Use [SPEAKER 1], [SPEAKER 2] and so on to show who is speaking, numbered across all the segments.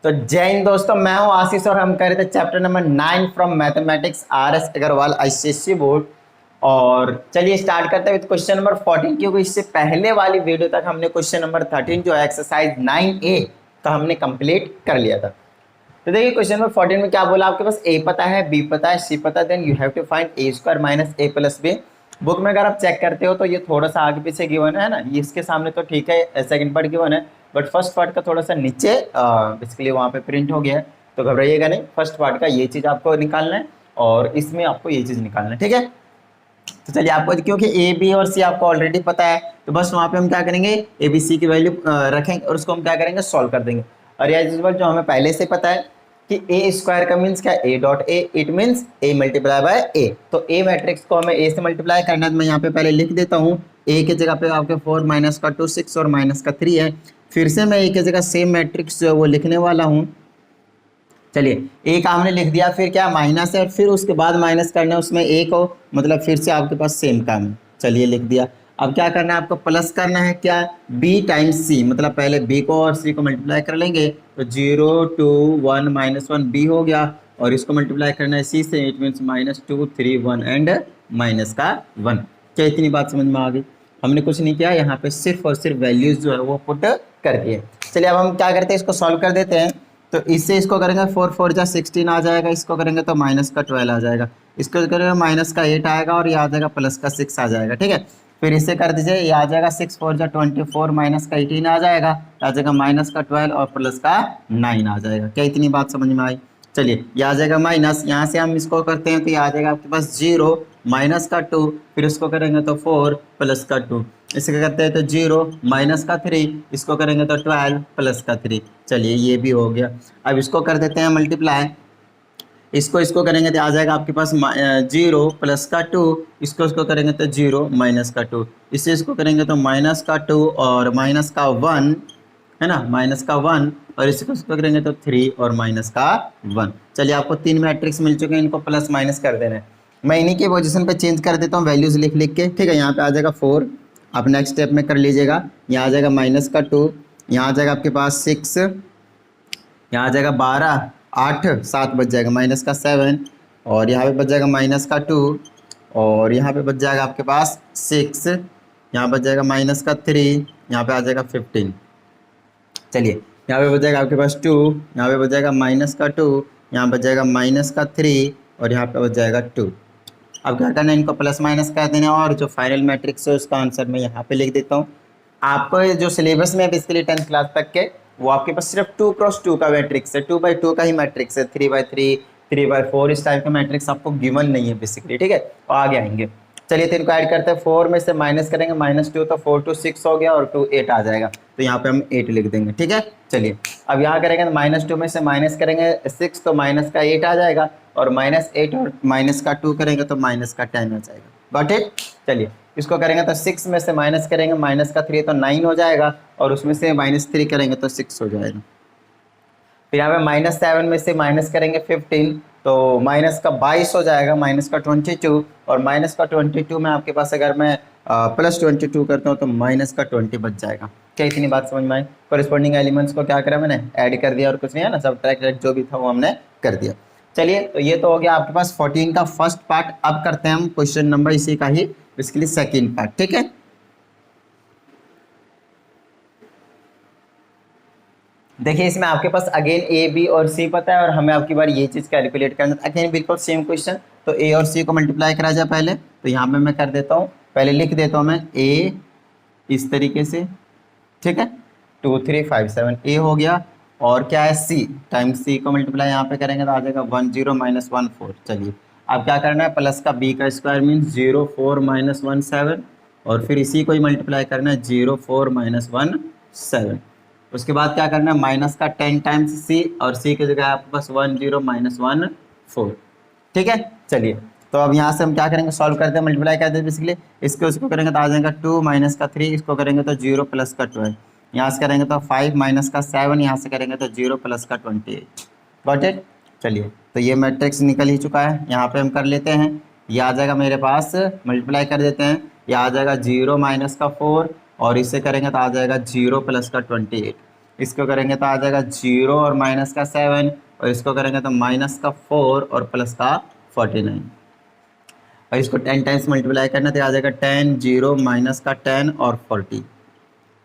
[SPEAKER 1] तो जय हिंद दोस्तों, मैं हूं आशीष और हम कर रहे थे chapter number 9 from mathematics R S. Agarwal ICSE board. और चलिए स्टार्ट करते हैं विद क्वेश्चन नंबर 14, क्योंकि इससे पहले वाली वीडियो तक हमने क्वेश्चन नंबर 13 जो एक्सरसाइज 9A का हमने कंप्लीट कर लिया था। तो देखिए क्वेश्चन नंबर 14 में क्या बोला, आपके पास ए पता है, बी पता है, सी पता है, then you have to find a square minus a plus b. Book में अगर आप चेक करते हो तो ये थोड़ा सा आगे पीछे गिवन है ना, ये इसके सामने तो ठीक है, सेकंड पार्ट गिवन है, बट फर्स्ट पार्ट का थोड़ा सा नीचे बेसिकली वहाँ पे प्रिंट हो गया है, तो घबराइएगा नहीं। फर्स्ट पार्ट का ये चीज़ आपको निकालना है और इसमें आपको ये चीज़ निकालना है, ठीक है। तो चलिए आपको, क्योंकि ए बी और सी आपको ऑलरेडी पता है, तो बस वहाँ पे हम क्या करेंगे, ए बी सी की वैल्यू रखेंगे और उसको हम क्या करेंगे, सॉल्व कर देंगे। और एज यूजुअल जो हमें पहले से पता है कि ए स्क्वायर का मीन्स क्या, A dot A, it means A multiply by A. तो ए मैट्रिक्स को हमें ए से मल्टीप्लाई करना है, तो मैं यहाँ पे पहले लिख देता हूँ। ए की जगह पे आपके 4 माइनस का 2 6 और माइनस का 3 है। फिर से मैं ए की जगह सेम मैट्रिक्स जो है वो लिखने वाला हूँ। चलिए ए का हमने लिख दिया, फिर क्या माइनस है, फिर उसके बाद माइनस करना है उसमें ए को, मतलब फिर से आपके पास सेम काम है। चलिए लिख दिया। अब क्या करना है, आपको प्लस करना है क्या, b टाइम्स सी, मतलब पहले b को और c को मल्टीप्लाई कर लेंगे, तो 0 2 1 -1 b हो गया, और इसको मल्टीप्लाई करना है c से, इट मीन्स -2 3 1 एंड माइनस का 1। क्या इतनी बात समझ में आ गई? हमने कुछ नहीं किया, यहाँ पे सिर्फ और सिर्फ वैल्यूज जो है वो पुट कर दिए। चलिए अब हम क्या करते हैं, इसको सॉल्व कर देते हैं। तो इससे इसको करेंगे 4 4 जा 16 आ जाएगा, इसको करेंगे तो माइनस का 12 आ जाएगा, इसको करेंगे माइनस का 8 आएगा, और ये आ जाएगा प्लस का 6 आ जाएगा, ठीक है। फिर इसे कर दीजिए, ये आ जाएगा 6 4 जा 24, माइनस का 18 आ जाएगा, आ जाएगा माइनस का 12 और प्लस का 9 आ जाएगा। क्या इतनी बात समझ में आई? चलिए ये आ जाएगा माइनस, यहाँ से हम इसको करते हैं तो ये आ जाएगा आपके पास 0 माइनस का 2, फिर इसको करेंगे तो 4 प्लस का 2, इसे क्या करते हैं तो 0 माइनस का 3, इसको करेंगे तो 12 प्लस का 3। चलिए ये भी हो गया। अब इसको कर देते हैं मल्टीप्लाई, इसको करेंगे तो आ जाएगा आपके पास 0 प्लस का 2, इसको करेंगे तो 0 माइनस का 2, इसको करेंगे तो माइनस का 2 और माइनस का 1 है ना, माइनस का 1, और इसको करेंगे तो 3 और माइनस का 1। चलिए आपको 3 मैट्रिक्स मिल चुके हैं, इनको प्लस माइनस कर देना है। मैं इन्हीं की पोजीशन पे चेंज कर देता हूँ वैल्यूज लिख लिख के, ठीक है। यहाँ पे आ जाएगा 4, आप नेक्स्ट स्टेप में कर लीजिएगा। यहाँ आ जाएगा माइनस का 2, यहाँ आ जाएगा आपके पास 6, यहाँ आ जाएगा 12 8 7 बच जाएगा माइनस का 7, और यहाँ पे बच जाएगा माइनस का 2, और यहाँ पे बच जाएगा आपके पास 6, यहाँ बच जाएगा माइनस का 3, यहाँ पे आ जाएगा 15। चलिए यहाँ पे बच जाएगा आपके पास 2, यहाँ पे बच जाएगा माइनस का 2, यहाँ बच जाएगा माइनस का 3, और यहाँ पे बच जाएगा 2। अब क्या करना है, इनको प्लस माइनस कर देना, और जो फाइनल मैट्रिक्स है उसका आंसर मैं यहाँ पे लिख देता हूँ। आपको जो सिलेबस में बेसिकली 10th क्लास तक के, वो आपके पास सिर्फ 2x2 का मैट्रिक्स है, 2x2 का ही मैट्रिक्स है, 3x3 3x4 इस टाइप का मैट्रिक्स आपको गिवन नहीं है बेसिकली, ठीक है। तो आगे आएंगे। चलिए तो इनको ऐड करते हैं, 4 में से माइनस करेंगे, -2 तो 4 2 6 हो गया, और 2 8 आ जाएगा, तो यहाँ पे हम 8 लिख देंगे, ठीक है। चलिए अब यहाँ करेंगे तो -2 में से माइनस करेंगे 6, तो माइनस का 8 आ जाएगा, और -8 और माइनस का 2 करेंगे तो माइनस का 10 आ जाएगा। Got it? चलिए इसको करेंगे तो 6 में से माइनस करेंगे, माइनस का 3 तो 9 हो जाएगा, और उसमें से -3 करेंगे तो 6 हो जाएगा। फिर यहाँ पे -7 में से माइनस करेंगे 15, तो माइनस का 22 हो जाएगा, माइनस का 22, और माइनस का 22 में आपके पास अगर मैं प्लस 22 करता हूँ तो माइनस का 20 बच जाएगा। क्या इतनी बात समझ में आई? कॉरेस्पॉन्डिंग एलिमेंट्स को क्या करा मैंने, ऐड कर दिया, और कुछ नहीं है ना, सब ट्रैक जो भी था वो हमने कर दिया। चलिए तो ये तो हो गया आपके पास 14 का फर्स्ट पार्ट। अब करते हैं हम क्वेश्चन नंबर इसी का ही बेसिकली सेकेंड पार्ट, ठीक है। देखिए इसमें आपके पास अगेन ए बी और सी पता है, और हमें आपकी बार ये चीज़ कैलकुलेट करना है। अगेन बिल्कुल सेम क्वेश्चन, तो ए और सी को मल्टीप्लाई करा जाए पहले, तो यहाँ पे मैं कर देता हूँ, पहले लिख देता हूँ मैं ए इस तरीके से, ठीक है, 2 3 5 7 ए हो गया, और क्या है सी टाइम्स सी को मल्टीप्लाई यहाँ पे करेंगे तो आ जाएगा 1 0 -1 4। चलिए अब क्या करना है, प्लस का बी का स्क्वायर मीन्स 0 4 -1 7, और फिर इसी को ही मल्टीप्लाई करना है 0 4 -1 7। उसके बाद क्या करना है, माइनस का 10 टाइम्स सी, और सी की जगह आपके पास 1 0 -1 4, ठीक है। चलिए तो अब यहाँ से हम क्या करेंगे, सॉल्व करते हैं, मल्टीप्लाई करते हैं बेसिकली, इसको इसको करेंगे तो आ जाएगा 2 माइनस का 3, इसको करेंगे तो 0 प्लस का 12, यहाँ से करेंगे तो 5 माइनस का 7, यहाँ से करेंगे तो 0 प्लस का 28। Got it? चलिए तो ये मैट्रिक्स निकल ही चुका है, यहाँ पे हम कर लेते हैं, ये आ जाएगा मेरे पास, मल्टीप्लाई कर देते हैं, ये आ जाएगा 0 माइनस का 4, और इससे करेंगे तो आ जाएगा 0 प्लस का 28। इसको करेंगे तो आ जाएगा 0 और माइनस का 7, और इसको करेंगे तो माइनस का 4 और प्लस का 49, और इसको 10 टाइम्स मल्टीप्लाई करना तो आ जाएगा 10, 0 माइनस का 10 और 40।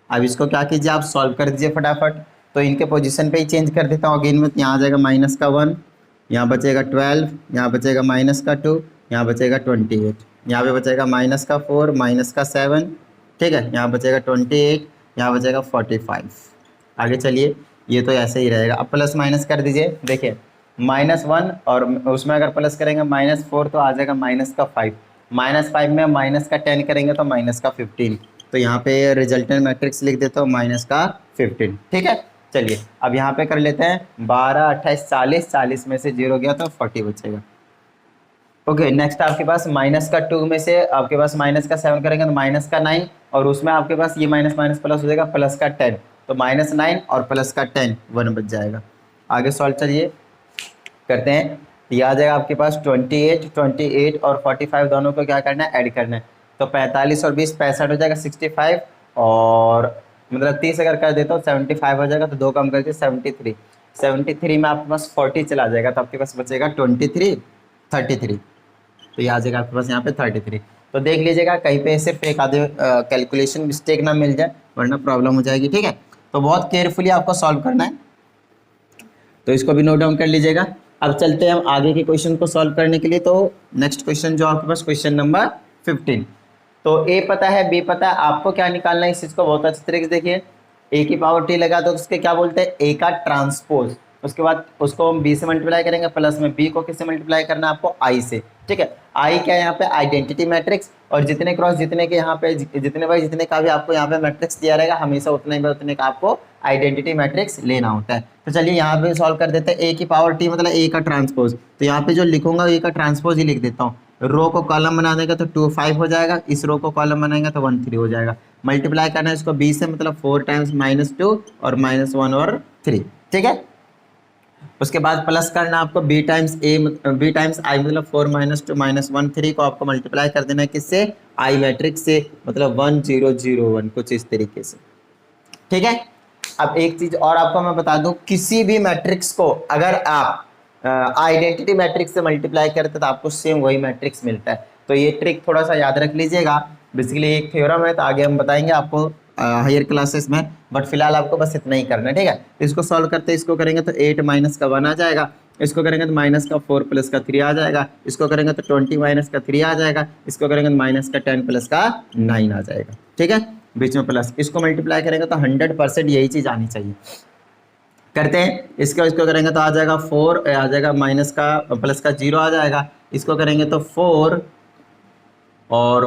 [SPEAKER 1] अब इसको क्या कीजिए, आप सॉल्व कर दीजिए फटाफट। तो इनके पोजीशन पे ही चेंज कर देता हूँ अगेन में, तो यहाँ आ जाएगा माइनस का 1, यहाँ बचेगा 12, यहाँ बचेगा माइनस का 2, यहाँ बचेगा 28, यहाँ पे बचेगा माइनस का 4, माइनस का 7, ठीक है, यहाँ बचेगा 28, यहाँ बचेगा 45। आगे चलिए, ये तो ऐसे ही रहेगा। अब प्लस माइनस कर दीजिए, देखिए -1 और उसमें अगर प्लस करेंगे -4 तो आ जाएगा माइनस का 5, -5 में माइनस का 10 करेंगे तो माइनस का 15, तो यहाँ पे रिजल्टेंट मैट्रिक्स लिख देता हूँ माइनस का 15, ठीक है। चलिए अब यहाँ पे कर लेते हैं 12, 28, 40, 40 में से 0 गया तो 40 बचेगा। ओके, नेक्स्ट आपके पास माइनस का 2 में से आपके पास माइनस का 7 करेंगे तो माइनस का 9, और उसमें आपके पास ये माइनस माइनस प्लस हो जाएगा प्लस का 10, तो -9 और प्लस का 10 1 बच जाएगा। आगे सॉल्व चलिए करते हैं, ये आ जाएगा आपके पास 28 और 45 दोनों को क्या करना है, ऐड करना है। तो 45 और 20 65 हो जाएगा 65, और मतलब 30 अगर कर देता हूँ 75 हो जाएगा, तो 2 कम करके 73 में आपके पास 40 चला जाएगा, तो आपके पास बचेगा 33, तो ये आ जाएगा आपके पास यहाँ पे 33। तो देख लीजिएगा कहीं पे सिर्फ एक आधे कैलकुलेशन मिस्टेक ना मिल जाए, वरना प्रॉब्लम हो जाएगी, ठीक है। तो बहुत केयरफुली आपको सॉल्व करना है, तो इसको भी नोट डाउन कर लीजिएगा। अब चलते हैं हम आगे के क्वेश्चन को सॉल्व करने के लिए। तो नेक्स्ट क्वेश्चन जो आपके पास क्वेश्चन नंबर 15, तो ए पता है बी पता है, आपको क्या निकालना है इस चीज़ को बहुत अच्छी तरीके से देखिए। ए की पावर टी लगा तो उसके क्या बोलते हैं, ए का ट्रांसपोज, उसके बाद उसको हम बी से मल्टीप्लाई करेंगे, प्लस में बी को किससे मल्टीप्लाई करना है आपको, आई से, ठीक है। आई क्या है यहाँ पे, आइडेंटिटी मैट्रिक्स, और जितने क्रॉस जितने के यहाँ पे जितने बाई जितने का भी आपको यहाँ पे मैट्रिक्स दिया रहेगा, हमेशा उतने बाई उतने का आपको आइडेंटिटी मैट्रिक्स लेना होता है। तो चलिए यहाँ पे सॉल्व कर देते हैं। ए की पावर टी मतलब ए का ट्रांसपोज, तो यहाँ पे जो लिखूंगा ए का ट्रांसपोज ही लिख देता हूँ। रो को कॉलम बना देगा तो 2 5 हो जाएगा, इस रो को कॉलम बनाएंगे तो 1 3 हो जाएगा। मल्टीप्लाई करना है इसको बी से, मतलब 4 टाइम्स -2 और -1 और 3, ठीक है। उसके बाद प्लस करना आपको बी टाइम्स आई, मतलब 4 -2 -1 3 को आपको मल्टीप्लाई कर देना है किससे, आई मैट्रिक्स से, मतलब 1 0 0 1, कुछ इस तरीके से, ठीक है। अब एक चीज और आपको मैं बता दूं, किसी भी मैट्रिक्स को अगर आप आइडेंटिटी मैट्रिक्स से मल्टीप्लाई करते तो आपको सेम वही मैट्रिक्स मिलता है। तो ये ट्रिक थोड़ा सा याद रख लीजिएगा। बेसिकली एक थ्योरम है, तो आगे हम बताएंगे आपको हायर क्लासेस में, बट फिलहाल आपको बस इतना ही करना है, ठीक है। तो इसको सॉल्व करते हैं, इसको करेंगे तो 8 माइनस का 1 आ जाएगा, इसको करेंगे तो माइनस का 4 प्लस का 3 आ जाएगा, इसको करेंगे तो 20 माइनस का 3 आ जाएगा, इसको करेंगे तो माइनस का 10 प्लस का 9 आ जाएगा, ठीक है, बीच में प्लस। इसको मल्टीप्लाई करेंगे तो 100% यही चीज आनी चाहिए। करते हैं, इसको करेंगे तो आ जाएगा 4, आ जाएगा माइनस का प्लस का 0 आ जाएगा, इसको करेंगे तो 4 और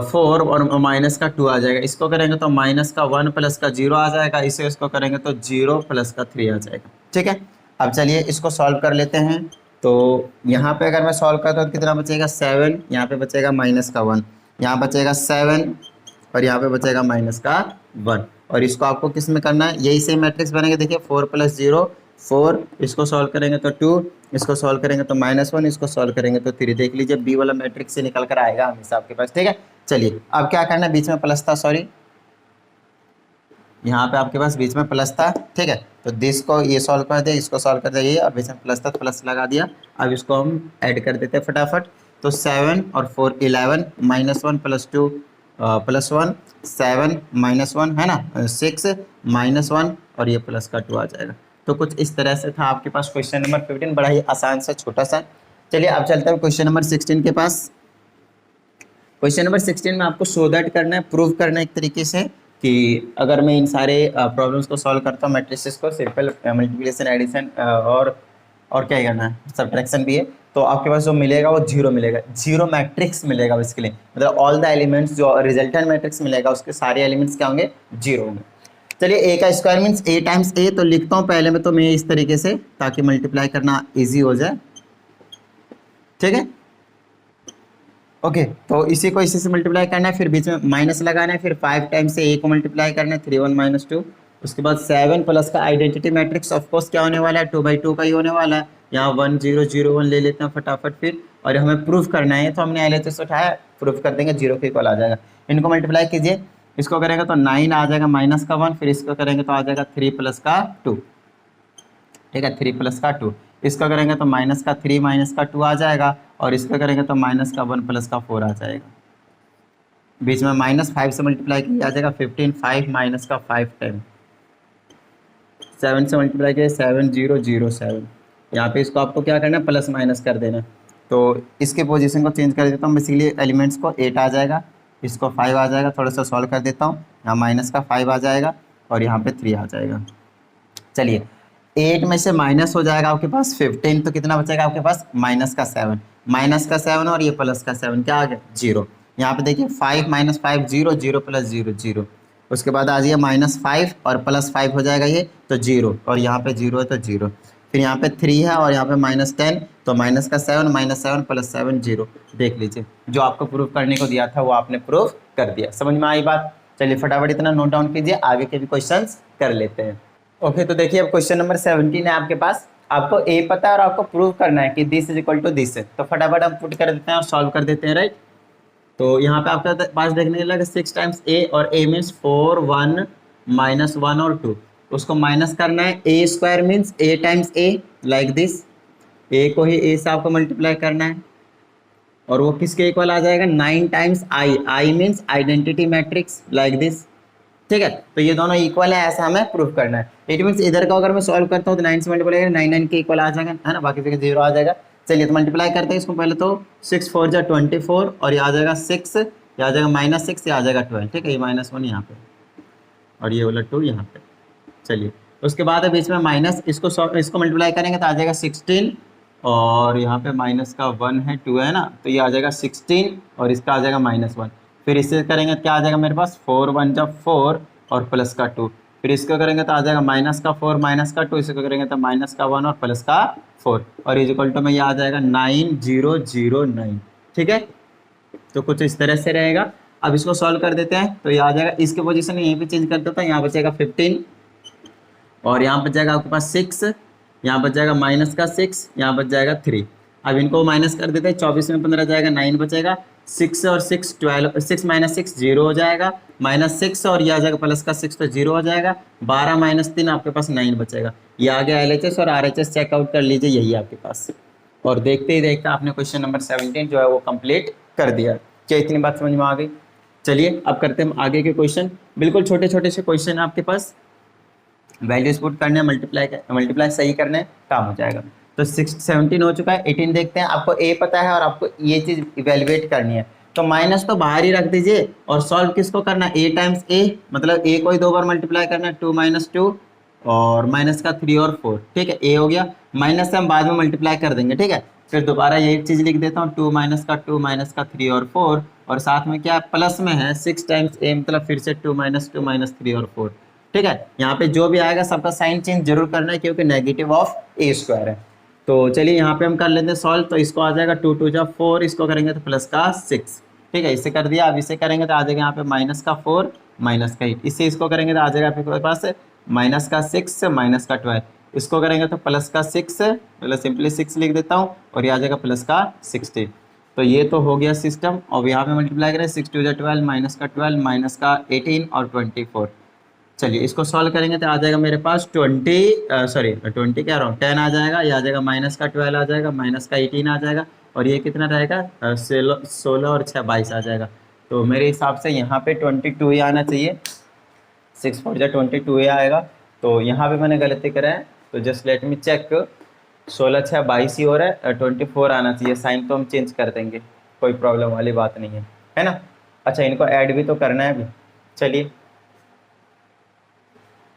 [SPEAKER 1] माइनस का 2 आ जाएगा, इसको करेंगे तो माइनस का 1 प्लस का 0 आ जाएगा, इसे इसको करेंगे तो 0 प्लस का 3 आ जाएगा, ठीक है। अब चलिए इसको सॉल्व कर लेते हैं। तो यहाँ पे अगर मैं सॉल्व करता हूँ तो कितना बचेगा, 7, यहाँ पे बचेगा माइनस का 1, यहाँ बचेगा 7 और यहाँ पे बचेगा माइनस का 1, और इसको आपको किस में करना है, यही सेम मैट्रिक्स बनेगा। देखिए 4 + 0 4, इसको सॉल्व करेंगे तो 2, इसको सॉल्व करेंगे तो -1, इसको सॉल्व करेंगे तो 3। देख लीजिए बी वाला मैट्रिक्स से निकल कर आएगा हमेशा आपके पास, ठीक है। चलिए अब क्या करना है, बीच में प्लस था, सॉरी यहाँ पे आपके पास बीच में प्लस था, ठीक है। तो दिस को ये सॉल्व कर दे, इसको सॉल्व कर दे, ये और बीच में प्लस था तो प्लस लगा दिया। अब इसको हम ऐड कर देते हैं फटाफट। तो 7 और 4 11, -1 + 2 +1, 7 -1 है ना, 6 -1 और ये प्लस का 2 आ जाएगा। तो कुछ इस तरह से था आपके पास क्वेश्चन नंबर 15, बड़ा ही आसान सा छोटा सा। चलिए अब चलते हैं क्वेश्चन नंबर 16 के पास। क्वेश्चन नंबर 16 में आपको शो दैट करना है, प्रूव करना है एक तरीके से कि अगर मैं इन सारे प्रॉब्लम्स को सॉल्व करता हूँ, मैट्रिसेस को, सिंपल मल्टीप्लिकेशन, एडिशन और क्या करना है, सब्ट्रैक्शन भी है, तो आपके पास जो मिलेगा वो 0 मिलेगा, 0 मैट्रिक्स मिलेगा बेसिकली, मतलब ऑल द एलिमेंट्स जो रिजल्टेंट मैट्रिक्स मिलेगा उसके सारे एलिमेंट्स क्या होंगे, 0 होंगे। चलिए ए का square means a times a, तो लिखता हूँ पहले में तो मैं इस तरीके से, ताकि मल्टीप्लाई करना इजी हो जाए, ठीक है। ओके, तो इसी को इसी से मल्टीप्लाई करना है, फिर बीच में माइनस लगाना है, फिर 5 टाइम्स से a को मल्टीप्लाई करना है, 3 1 -2, उसके बाद 7 प्लस का आइडेंटिटी मैट्रिक्स ऑफकोर्स क्या होने वाला है, 2/2 का ही होने वाला है। यहाँ 1 0 0 1 ले लेते हैं फटाफट फिर, और हमें प्रूफ करना है तो हमने LHS उठाया, प्रूफ कर देंगे 0 के इक्वल आ जाएगा। इनको मल्टीप्लाई कीजिए, इसको करेंगे तो 9 आ जाएगा माइनस का 1, फिर इसको करेंगे तो आ जाएगा 3 प्लस का 2, ठीक है 3 प्लस का 2, इसका करेंगे तो माइनस का 3 माइनस का 2 आ जाएगा, और इसका करेंगे तो माइनस का 1 प्लस का 4 आ जाएगा। बीच में -5 से मल्टीप्लाई किया आ जाएगा 15, 5 माइनस का 5 10, 7 से मल्टीप्लाई किया 7007। यहाँ पे इसको आपको क्या करना है, प्लस माइनस कर देना। तो इसके पोजीशन को चेंज कर देता हूँ, बेसिकली एलिमेंट्स को 8 आ जाएगा, इसको 5 आ जाएगा, थोड़ा सा सॉल्व कर देता हूँ। यहाँ माइनस का 5 आ जाएगा और यहाँ पे 3 आ जाएगा। चलिए 8 में से माइनस हो जाएगा आपके पास 15, तो कितना बचेगा आपके पास, माइनस का 7, माइनस का 7 और ये प्लस का 7, क्या आ गया 0। यहाँ पे देखिए 5 माइनस 5 0, 0 प्लस 0 0, उसके बाद आ जाइए -5 और +5 हो जाएगा ये तो 0, और यहाँ पे 0 है तो 0, फिर यहाँ पे 3 है और यहाँ पे -10, तो माइनस का 7 -7 + 7 0। देख लीजिए जो आपको प्रूफ करने को दिया था वो आपने प्रूफ कर दिया। समझ में आई बात? चलिए फटाफट इतना नोट डाउन कीजिए, आगे के भी क्वेश्चंस कर लेते हैं। ओके तो देखिए अब क्वेश्चन नंबर 17 है आपके पास, आपको ए पता है और आपको प्रूव करना है कि this is equal to this है। तो फटाफट हम पुट कर देते हैं और सॉल्व कर देते हैं, राइट। तो यहाँ पे आपके पास देखने के लगे 6 टाइम्स ए, और ए मीन्स 4 1 -1 और 2, उसको माइनस करना है। A square means A times A, like this, A को ही ए से आपको मल्टीप्लाई करना है, और वो किसके इक्वल आ जाएगा, 9 times I, I means identity matrix, like this, ठीक है। तो ये दोनों इक्वल है, ऐसा हमें प्रूफ करना है। इट मीन्स इधर का अगर मैं सॉल्व करता हूँ तो 9 से मल्टीप्लाई करेंगे 9 9 के इक्वल आ जाएगा, है ना, बाकी जगह 0 आ जाएगा। चलिए तो मल्टीप्लाई करते हैं इसको पहले, तो 6 4 जा 24, और ये आ जाएगा 6, ये आ जाएगा -6, ये आ जाएगा 12, ठीक है, ये -1 यहाँ पे और ये वाला 2 यहाँ पे। चलिए उसके बाद बीच में माइनस, इसको मल्टीप्लाई करेंगे तो आ जाएगा 16, और यहाँ पे माइनस का 1 है 2 है ना, तो ये आ जाएगा 16 और इसका आ जाएगा -1। फिर इससे करेंगे क्या आ जाएगा मेरे पास, 4 1 जा 4 और प्लस का 2, फिर इसको करेंगे तो आ जाएगा माइनस का 4 माइनस का 2, इसको करेंगे तो माइनस का 1 और प्लस का 4, और इज इक्वल टू में ये आ जाएगा 9009, ठीक है। तो कुछ इस तरह से रहेगा। अब इसको सॉल्व कर देते हैं, तो ये आ जाएगा, इसके पोजीशन यहीं पे चेंज कर देता हूँ, यहाँ बचेगा 15 और यहाँ बच जाएगा आपके पास 6, यहाँ बच जाएगा माइनस का 6, यहाँ बच जाएगा 3। अब इनको माइनस कर देते हैं, 24 में 15 जाएगा, 9 बचेगा, 6 और 6 12, 6 - 6 0 हो जाएगा, -6 और ये आ जाएगा प्लस का 6 तो 0 हो जाएगा, 12 - 3 आपके पास 9 बचेगा। ये आ गया LHS और RHS चेकआउट कर लीजिए, यही आपके पास। और देखते ही देखते आपने क्वेश्चन नंबर 17 जो है वो कंप्लीट कर दिया। क्या इतनी बात समझ में आ गई? चलिए अब करते हैं आगे के क्वेश्चन। बिल्कुल छोटे छोटे से क्वेश्चन है आपके पास, वैल्यूज पुट करने, मल्टीप्लाई सही करने, काम हो जाएगा। तो 17 हो चुका है, 18 देखते हैं। आपको ए पता है और आपको ये चीज़ इवेल्युएट करनी है, तो माइनस तो बाहर ही रख दीजिए और सॉल्व किसको करना है, ए टाइम्स ए, मतलब ए को ही 2 बार मल्टीप्लाई करना है, 2 - 2 और माइनस का 3 और 4, ठीक है, ए हो गया। माइनस से हम बाद में मल्टीप्लाई कर देंगे, ठीक है। फिर दोबारा यही चीज़ लिख देता हूँ, 2 - का 2 - 3 और 4, और साथ में क्या प्लस में है 6 टाइम्स ए, मतलब फिर से 2 - 2 - 3 और 4, ठीक है। यहाँ पे जो भी आएगा सबका साइन चेंज जरूर करना है, क्योंकि नेगेटिव ऑफ ए स्क्वायर है। तो चलिए यहाँ पे हम कर लेते हैं सॉल्व। तो इसको आ जाएगा 2 2 जा 4, इसको करेंगे तो प्लस का 6, ठीक है, इसे कर दिया। अब इसे करेंगे तो आ जाएगा यहाँ पे माइनस का 4 माइनस का 8, इससे इसको करेंगे तो आ जाएगा आपके पास माइनस का 6 माइनस का 12, इसको करेंगे तो प्लस का 6, मतलब सिंपली 6 लिख देता हूँ, और ये आ जाएगा प्लस का 16। तो ये तो हो गया सिस्टम। और यहाँ पे मल्टीप्लाई करें, 6 2 जा 12 माइनस का 12 माइनस का 18 और 24। चलिए इसको सॉल्व करेंगे तो आ जाएगा मेरे पास 20 कह रहा हूँ 10 आ जाएगा, ये आ जाएगा माइनस का 12 आ जाएगा, माइनस का 18 आ जाएगा, और ये कितना रहेगा 16 और 6 22 आ जाएगा। तो मेरे हिसाब से यहाँ पे 22 ही आना चाहिए, 6 4 जा 22 ही आएगा। तो यहाँ पे मैंने गलती करा है, तो जस्ट लेट मी चेक, 16 6 22 ही हो रहा है, 24 आना चाहिए। साइन तो हम चेंज कर देंगे, कोई प्रॉब्लम वाली बात नहीं है ना। अच्छा इनको ऐड भी तो करना है अभी, चलिए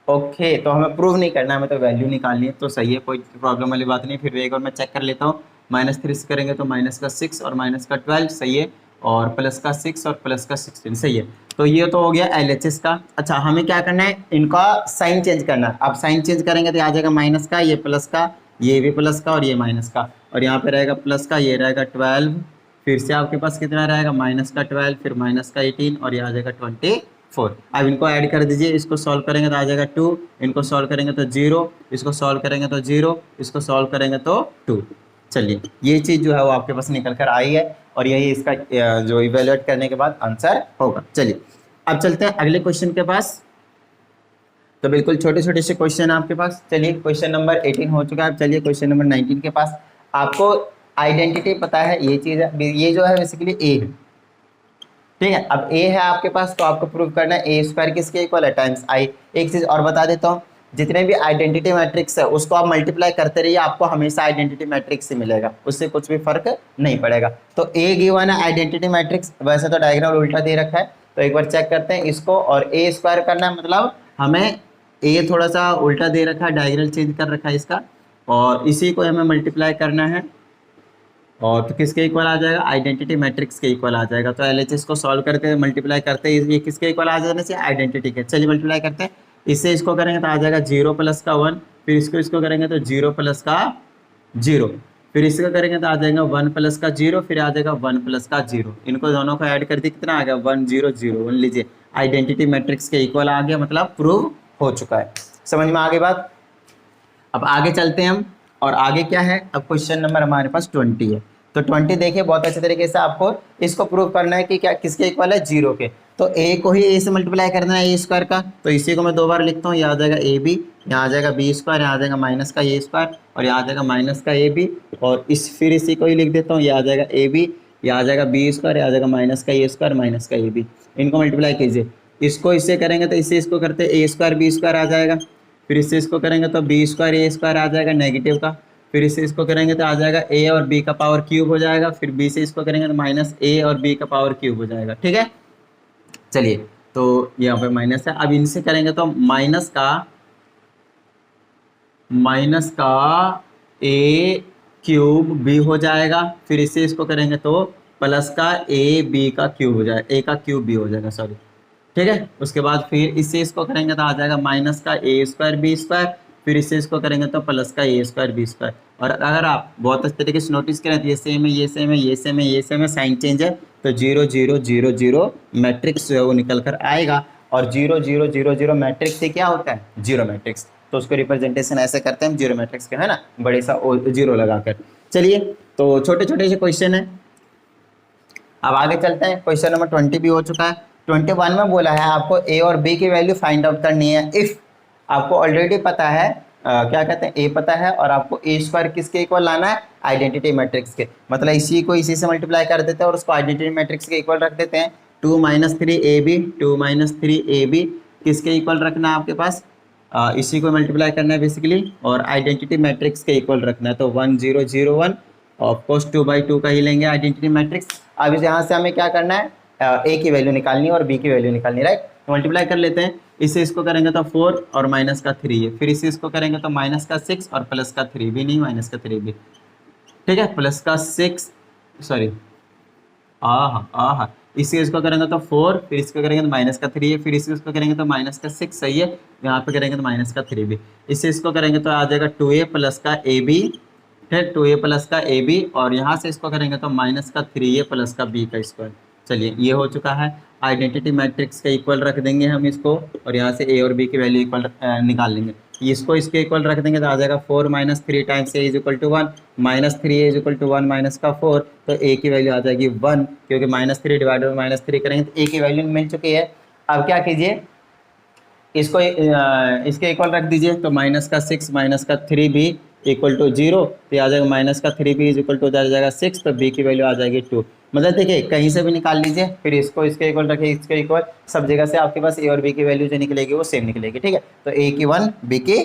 [SPEAKER 1] ओके। तो हमें प्रूव नहीं करना है, हमें तो वैल्यू निकालनी है, तो सही है, कोई प्रॉब्लम वाली बात नहीं। फिर एक और मैं चेक कर लेता हूँ, -3 से करेंगे तो माइनस का 6 और माइनस का 12 सही है, और प्लस का 6 और प्लस का 16 सही है। तो ये तो हो गया LHS का। अच्छा हमें क्या करना है, इनका साइन चेंज करना है। अब साइन चेंज करेंगे तो आ जाएगा माइनस का, ये प्लस का, ये भी प्लस का और ये माइनस का, और यहाँ पे रहेगा प्लस का, ये रहेगा 12, फिर से आपके पास कितना रहेगा माइनस का 12, फिर माइनस का 18 और ये आ जाएगा 24। अब इनको ऐड कर दीजिए, इसको सॉल्व करेंगे तो आ जाएगा 2, इनको सॉल्व करेंगे तो 0, इसको सॉल्व करेंगे तो 0, इसको सॉल्व करेंगे तो 2। चलिए ये चीज़ जो है वो आपके पास निकल कर आई है, और यही इसका जो इवेल्युएट करने के बाद आंसर होगा। चलिए अब चलते हैं अगले क्वेश्चन के पास। तो बिल्कुल छोटे छोटे से क्वेश्चन आपके पास। चलिए क्वेश्चन नंबर 18 हो चुका है। अब चलिए क्वेश्चन नंबर 19 के पास। आपको आइडेंटिटी पता है, ये चीज है, ये जो है बेसिकली ए है, ठीक है। अब ए है आपके पास, तो आपको प्रूव करना है ए स्क्वायर किसके इक्वल है, टाइम्स आई। एक चीज और बता देता हूँ, जितने भी आइडेंटिटी मैट्रिक्स है उसको आप मल्टीप्लाई करते रहिए, आपको हमेशा आइडेंटिटी मैट्रिक्स से मिलेगा, उससे कुछ भी फर्क नहीं पड़ेगा। तो ए गिवन है आइडेंटिटी मैट्रिक्स, वैसे तो डायग्राम उल्टा दे रखा है, तो एक बार चेक करते हैं इसको। और ए स्क्वायर करना है, मतलब हमें ए थोड़ा सा उल्टा दे रखा है, डायग्राम चेंज कर रखा है इसका, और इसी को हमें मल्टीप्लाई करना है, और तो किसके इक्वल आ जाएगा, आइडेंटिटी मैट्रिक्स के इक्वल आ जाएगा। तो एलएचएस को सॉल्व करते हैं, मल्टीप्लाई करते हैं, ये किसके इक्वल आ जाना चाहिए, आइडेंटिटी के। चलिए मल्टीप्लाई करते हैं, इससे इसको करेंगे तो आ जाएगा 0 + का 1, फिर इसको करेंगे तो 0 + का 0, फिर इसको करेंगे तो आ जाएगा 1 + का 0, फिर आ जाएगा 1 + का 0। इनको दोनों को ऐड कर दिए, कितना आ गया 1 0 0 1। लीजिए आइडेंटिटी मैट्रिक्स के इक्वल आ गया, मतलब प्रूव हो चुका है। समझ में आ गई बात। अब आगे चलते हैं हम, और आगे क्या है, अब क्वेश्चन नंबर हमारे पास 20 है। तो 20 देखिए, बहुत अच्छे तरीके से आपको इसको प्रूव करना है कि क्या किसके इक्वल है, 0 के। तो ए को ही ए से मल्टीप्लाई करना है, ए स्क्वायर का, तो इसी को मैं 2 बार लिखता हूँ, यहाँ आ जाएगा ए बी, यहाँ आ जाएगा बी स्क्वायर, यहाँ आ जाएगा माइनस का ए स्क्वायर, और यहाँ आ जाएगा माइनस का ए बी, और फिर इसी को ही लिख देता हूँ, यहाँ आ जाएगा ए बी, यहाँ आ जाएगा बी स्क्वायर, यहाँ आ जाएगा माइनस का ए स्क्वायर माइनस का ए बी। इनको मल्टीप्लाई कीजिए, इसको इससे करेंगे तो इससे इसको करते ए स्क्वायर बी स्क्वायर आ जाएगा, फिर इससे इसको करेंगे तो बी स्क्वायर ए स्क्वायर आ जाएगा नेगेटिव का, फिर इससे इसको करेंगे तो आ जाएगा ए और बी का पावर क्यूब हो जाएगा, फिर बी से इसको करेंगे तो माइनस ए और बी का पावर क्यूब हो जाएगा, ठीक है। चलिए तो यहाँ पे माइनस है, अब इनसे करेंगे तो माइनस का ए क्यूब बी हो जाएगा, फिर इससे इसको करेंगे तो प्लस का ए बी का क्यूब हो जाएगा, ए का क्यूब बी हो जाएगा, सॉरी, ठीक है। उसके बाद फिर इससे इसको करेंगे तो आ जाएगा माइनस का ए स्क्वायर बी स्क्वायर, फिर इससे इसको करेंगे तो प्लस का ए स्क्वायर बी स्क्वायर। और अगर आप बहुत अच्छे तरीके से नोटिस करें तो ये सेम है, ये सेम है, ये सेम है, ये सेम है, साइन चेंज है, तो 0 0 0 0 मैट्रिक्स जो है वो निकल कर आएगा। और 0 0 0 0 मैट्रिक्स से क्या होता है, जीरो मैट्रिक्स, तो उसको रिप्रेजेंटेशन ऐसे करते हैं हम जीरो मैट्रिक्स के, है ना, बड़े सा जीरो लगाकर। चलिए तो छोटे छोटे से क्वेश्चन है, अब आगे चलते हैं। क्वेश्चन नंबर 20 भी हो चुका है। 21 में बोला है आपको ए और बी की वैल्यू फाइंड आउट करनी है इफ, आपको ऑलरेडी पता है क्या कहते हैं, ए पता है, और आपको ए स्क्वायर किसके इक्वल लाना है, आइडेंटिटी मैट्रिक्स के। मतलब इसी को इसी से मल्टीप्लाई कर देते हैं और उसको आइडेंटिटी मैट्रिक्स के इक्वल रख देते हैं। 2 - 3 ए बी, 2 - 3 ए बी किसके इक्वल रखना है आपके पास, इसी को मल्टीप्लाई करना है बेसिकली, और आइडेंटिटी मैट्रिक्स के इक्वल रखना है। तो 1 0 0 1, ऑफकोर्स 2/2 का ही लेंगे आइडेंटिटी मैट्रिक्स। अब यहाँ से हमें क्या करना है, ए की वैल्यू निकालनी है और बी की वैल्यू निकालनी है, राइट। तो मल्टीप्लाई कर लेते हैं, इससे इसको करेंगे तो 4 और माइनस का 3 है, फिर इससे इसको करेंगे तो माइनस का 6 और प्लस का 3 भी नहीं, माइनस का 3 भी, ठीक है, प्लस का 6, सॉरी, इससे इसको करेंगे तो 4, फिर इसको करेंगे तो माइनस का 3 है, फिर इससे इसको करेंगे तो माइनस का 6, सही है, यहाँ पे करेंगे तो माइनस का 3 भी, इससे इसको करेंगे तो आ जाएगा 2a प्लस का ए बी, फिर 2a प्लस का ए बी, और यहाँ से इसको करेंगे तो माइनस का 3a प्लस का बी का स्क्वायर। चलिए ये हो चुका है, आइडेंटिटी मैट्रिक्स के इक्वल रख देंगे हम इसको, और यहाँ से ए और बी की वैल्यू इक्वल निकाल लेंगे। इसको इसके इक्वल रख देंगे तो आ जाएगा 4 - 3 times a is equal to 1, -3a is equal to 1 minus का 4, तो ए की वैल्यू आ जाएगी 1, क्योंकि -3 डिवाइडेड बाई -3 करेंगे तो ए की वैल्यू मिल चुकी है। अब क्या कीजिए, इसको इसके इक्वल रख दीजिए, तो माइनस का 6 माइनस का 3 भी इक्वल टू 0, तो आ जाएगा माइनस का 3 भी इज इक्वल टू जाएगा 6, तो बी की वैल्यू आ जाएगी 2। मतलब देखिए कहीं से भी निकाल लीजिए, फिर इसको इसके इक्वल रखिए, इसके इक्वल, सब जगह से आपके पास ए और बी की वैल्यू जो निकलेगी वो सेम निकलेगी, ठीक है। तो ए की 1, बी की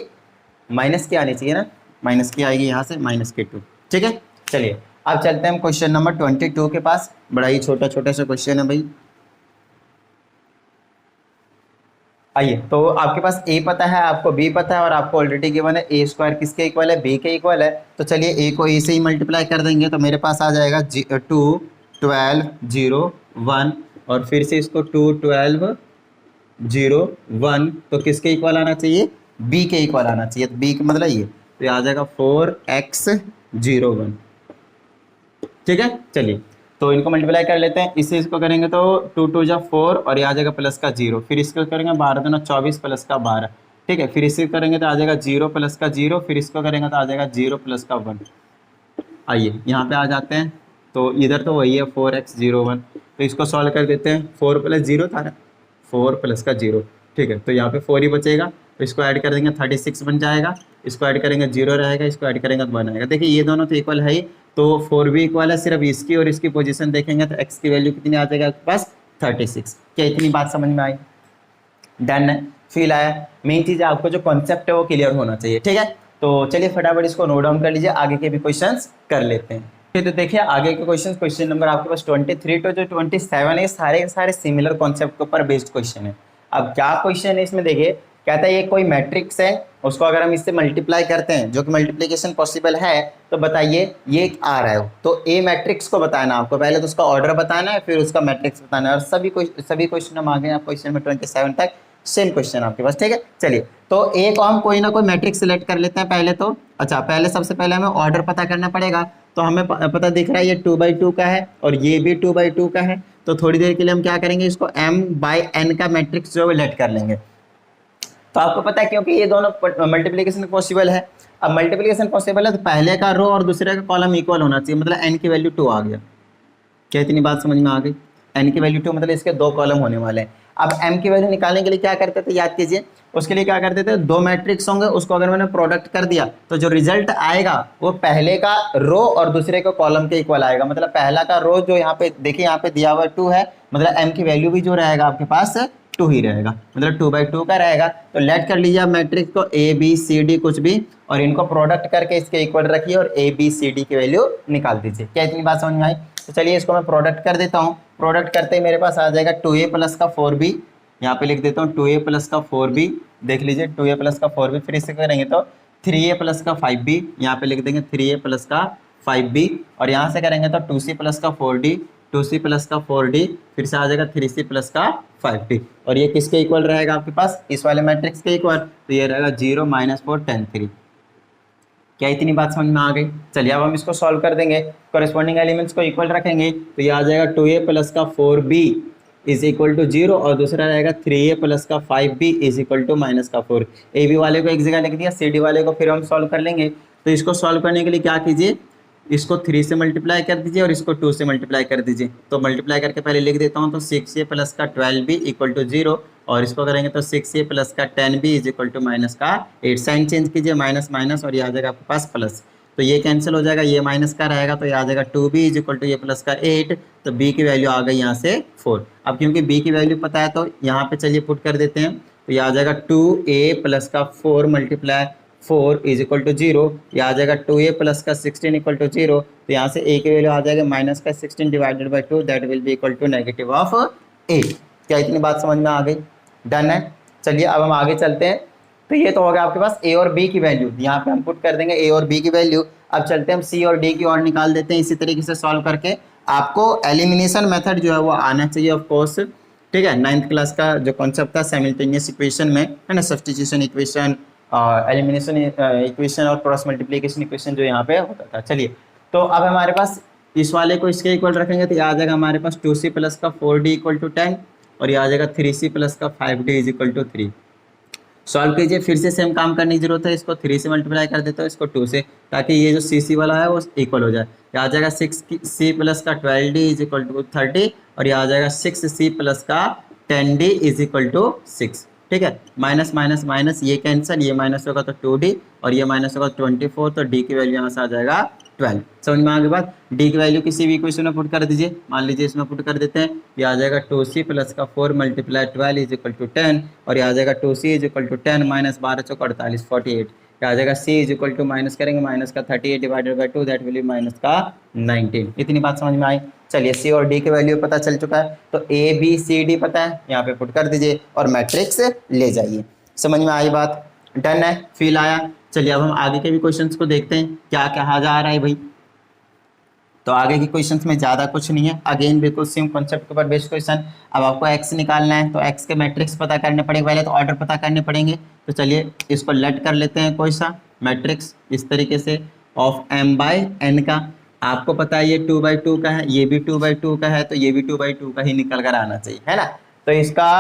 [SPEAKER 1] माइनस की आनी चाहिए ना, माइनस की आएगी यहाँ से, माइनस की 2, ठीक है। चलिए अब चलते हैं हम क्वेश्चन नंबर 22 के पास। बड़ा ही छोटा छोटा सा क्वेश्चन है भाई। आइए, तो आपके पास ए पता है, आपको बी पता है, और आपको ऑलरेडी गिवन है ए स्क्वायर किसके इक्वल है, बी के इक्वल है। तो चलिए ए को ए से ही मल्टीप्लाई कर देंगे, तो मेरे पास आ जाएगा 2 12 0 1, और फिर से इसको 2 12 0 1, तो किसके इक्वल आना चाहिए, बी के इक्वल आना चाहिए। तो बी का मतलब ये, तो आ जाएगा 4x 0 1, ठीक है। चलिए तो इनको मल्टीप्लाई कर लेते हैं, इससे इसको करेंगे तो 2 2 जा 4, और ये आ जाएगा प्लस का 0, फिर इसको करेंगे 12 दूना 24 प्लस का 12, ठीक है। फिर इससे करेंगे तो आ जाएगा 0 प्लस का 0, फिर इसको करेंगे तो आ जाएगा 0 प्लस का 1। आइए यहाँ पे आ जाते हैं, तो इधर तो वही है 4x 0 1, तो इसको सॉल्व कर देते हैं। 4 + 0 था ना, 4 प्लस का 0, ठीक है। तो यहाँ पे 4 ही बचेगा, तो इसको ऐड कर देंगे 36 बन जाएगा, इसको ऐड करेंगे 0 रहेगा, इसको ऐड करेंगे तो 1 आएगा। देखिए ये दोनों तो इक्वल है ही, तो 4 भी इक्वल है, सिर्फ इसकी और इसकी पोजीशन देखेंगे तो x की वैल्यू कितनी आ जाएगी आपके पास 36। क्या इतनी बात समझ में आई? डन है, फील आया? मेन चीज़ आपको जो कॉन्सेप्ट है वो क्लियर होना चाहिए, ठीक है। तो चलिए फटाफट इसको नोट डाउन कर लीजिए, आगे के भी क्वेश्चंस कर लेते हैं। फिर तो देखिए आगे के क्वेश्चन नंबर आपके पास 23 तो जो 27 है, सारे के सारे सिमिलर कॉन्सेप्ट के ऊपर बेस्ड क्वेश्चन है। अब क्या क्वेश्चन है इसमें देखिए, कहता है ये कोई मैट्रिक्स है, उसको अगर हम इससे मल्टीप्लाई करते हैं, जो कि मल्टीप्लिकेशन पॉसिबल है, तो बताइए ये आ रहा है, तो ए मैट्रिक्स को बताना आपको, पहले तो उसका ऑर्डर बताना है, फिर उसका मैट्रिक्स बताना है। और सभी क्वेश्चन हम आ गए आप क्वेश्चन नंबर 27 तक, सेम क्वेश्चन आपके पास, ठीक है। चलिए तो ए को हम कोई ना कोई मैट्रिक्स सिलेक्ट कर लेते हैं पहले तो। अच्छा, पहले सबसे पहले हमें ऑर्डर पता करना पड़ेगा, तो हमें पता दिख रहा है ये 2/2 का है और ये भी 2/2 का है, तो थोड़ी देर के लिए हम क्या करेंगे, इसको m/n का मैट्रिक्स जो है लेट कर लेंगे। तो आपको पता है क्योंकि ये दोनों मल्टीप्लिकेशन पॉसिबल है। अब मल्टीप्लिकेशन पॉसिबल है तो पहले का रो और दूसरे का कॉलम इक्वल होना चाहिए, मतलब n की वैल्यू 2 आ गया। क्या इतनी बात समझ में आ गई? n की वैल्यू 2 मतलब इसके 2 कॉलम होने वाले हैं। अब m की वैल्यू निकालने के लिए क्या करते थे, याद कीजिए, उसके लिए क्या करते थे, 2 मैट्रिक्स होंगे, उसको अगर मैंने प्रोडक्ट कर दिया तो जो रिजल्ट आएगा वो पहले का रो और दूसरे का कॉलम के इक्वल आएगा। मतलब पहला का रो जो यहाँ पे देखिए, यहाँ पे दिया हुआ 2 है, मतलब m की वैल्यू भी जो रहेगा आपके पास 2 ही रहेगा, मतलब 2/2 का रहेगा। तो लेट कर लीजिए मैट्रिक्स को a b c d कुछ भी, और इनको प्रोडक्ट करके इसके इक्वल रखिए और a b c d की वैल्यू निकाल दीजिए। क्या इतनी बात समझ में आई? तो चलिए इसको मैं प्रोडक्ट कर देता हूँ। प्रोडक्ट करते ही मेरे पास आ जाएगा 2a प्लस का 4b, यहाँ पे लिख देता हूँ 2a प्लस का 4b, देख लीजिए 2a प्लस का 4b, फिर इससे करेंगे तो 3a प्लस का 5b, यहाँ पे लिख देंगे 3a प्लस का 5b, और यहाँ से करेंगे तो 2c प्लस का 4d, 2c प्लस का 4d, फिर से आ जाएगा 3c प्लस का 5d, और ये किसके इक्वल रहेगा आपके पास, इस वाले मैट्रिक्स के इक्वल, तो ये रहेगा 0 -4 10 3। क्या इतनी बात समझ में आ गई? चलिए अब हम इसको सॉल्व कर देंगे, कोरिस्पॉन्डिंग एलिमेंट्स को इक्वल रखेंगे, तो ये आ जाएगा 2a प्लस का 4b इज इक्वल टू 0, और दूसरा रहेगा 3a प्लस का 5b is equal to minus का 4। ए बी वाले को एक जगह लिख दिया, सी डी वाले को फिर हम सॉल्व कर लेंगे। तो इसको सॉल्व करने के लिए क्या कीजिए, इसको 3 से मल्टीप्लाई कर दीजिए और इसको 2 से मल्टीप्लाई कर दीजिए। तो मल्टीप्लाई करके पहले लिख देता हूँ, तो 6a प्लस का 12b इक्वल टू 0, और इसको करेंगे तो 6a प्लस का 10b is equal to minus का 8। साइन चेंज कीजिए, माइनस माइनस, और ये आ जाएगा आपके पास प्लस, तो ये कैंसिल हो जाएगा, ये माइनस का रहेगा, तो ये आ जाएगा 2b इज इक्वल टू ये प्लस का 8, तो b की वैल्यू आ गई यहाँ से 4। अब क्योंकि b की वैल्यू पता है तो यहाँ पे चलिए पुट कर देते हैं, तो ये आ जाएगा 2a प्लस का 4 मल्टीप्लाई 4 इज इक्वल टू 0, ये आ जाएगा 2a प्लस का 16 इक्वल टू 0, तो यहाँ से a की वैल्यू आ जाएगा माइनस का 16 divided by 2, that will be equal to negative of 8। क्या इतनी बात समझ में आ गई? डन है। चलिए अब हम आगे चलते हैं। तो ये तो हो गया आपके पास a और b की वैल्यू, यहाँ पे हम पुट कर देंगे a और b की वैल्यू। अब चलते हैं हम c और d की और निकाल देते हैं इसी तरीके से सॉल्व करके। आपको एलिमिनेशन मेथड जो है वो आना चाहिए ऑफ कोर्स, ठीक है। 9th क्लास का जो कॉन्सेप्ट था साइमल्टेनियस इक्वेशन में, है ना, सब्स्टिट्यूशन इक्वेशन, एलिमिनेशन इक्वेशन और क्रॉस मल्टीप्लिकेशन इक्वेशन जो यहाँ पे होता था। चलिए तो अब हमारे पास इस वाले को इसके इक्वल रखेंगे, तो ये आ जाएगा हमारे पास 2c प्लस का 4d इक्वल टू 10, और ये आ जाएगा 3c प्लस का 5d is equal to 3। Solve कीजिए, फिर से सेम काम करने की जरूरत है, इसको 3 से मल्टीप्लाई कर देता हूँ, इसको 2 से, ताकि ये जो सी वाला है वो इक्वल हो जाए। ये आ जाएगा 6c प्लस का 12d इज इक्वल टू 30, और ये आ जाएगा 6c प्लस का 10d इज इक्वल टू 6, ठीक है। माइनस माइनस माइनस, ये कैंसिल, ये माइनस होगा तो 2d, और ये माइनस होगा 24, तो d की वैल्यू यहाँ से आ जाएगा 12। समझ में आगे बात? d की वैल्यू किसी भी इक्वेशन में पुट कर दीजिए, मान लीजिए इसमें पुट कर देते हैं, ये आ जाएगा 2c प्लस का 4 मल्टीप्लाई 12 इज इक्वल टू 10, और ये आ जाएगा 2c is equal to 10 minus 12 चौक 48 48, ये आ जाएगा c is equal to minus करेंगे माइनस का 38 divided by 2, that will be minus का 19। इतनी बात समझ में आई? चलिए c और d की वैल्यू पता चल चुका है, तो a b c d पता है, यहाँ पे पुट कर दीजिए और मैट्रिक्स ले जाइए। समझ में आई बात? डन है, फील आया? चलिए अब हम आगे के भी क्वेश्चंस को देखते हैं क्या कहा जा रहा है भाई। तो आगे के क्वेश्चंस में ज़्यादा कुछ नहीं है, अगेन बिल्कुल सेम कॉन्सेप्ट के ऊपर बेस्ड क्वेश्चन। अब आपको x निकालना है, तो x के मैट्रिक्स पता करने पड़ेंगे, पहले तो ऑर्डर पता करने पड़ेंगे। तो चलिए इसको लेट कर लेते हैं, कोई सा मैट्रिक्स इस तरीके से ऑफ m/n का। आपको पता है ये 2/2 का है, ये भी 2/2 का है, तो ये भी 2/2 का ही निकल कर आना चाहिए, है ना। तो इसका